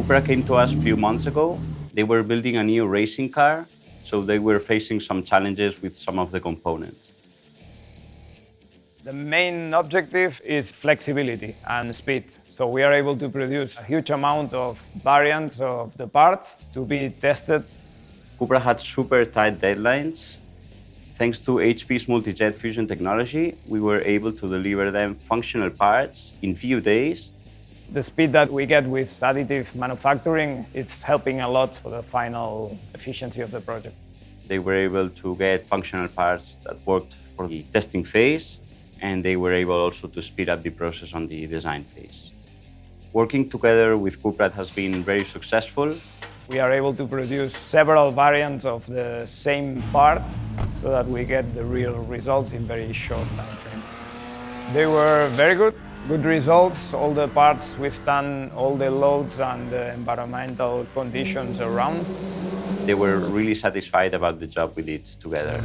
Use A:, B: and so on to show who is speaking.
A: Cupra came to us a few months ago. They were building a new racing car, so they were facing some challenges with some of the components.
B: The main objective is flexibility and speed. So we are able to produce a huge amount of variants of the parts to be tested.
A: Cupra had super tight deadlines. Thanks to HP's Multi Jet Fusion technology, we were able to deliver them functional parts in few days.
B: The speed that we get with additive manufacturing is helping a lot for the final efficiency of the project.
A: They were able to get functional parts that worked for the testing phase, and they were able also to speed up the process on the design phase. Working together with Cupra has been very successful.
B: We are able to produce several variants of the same part so that we get the real results in very short time frame. They were very good results. All the parts withstand all the loads and the environmental conditions around.
A: They were really satisfied about the job we did together.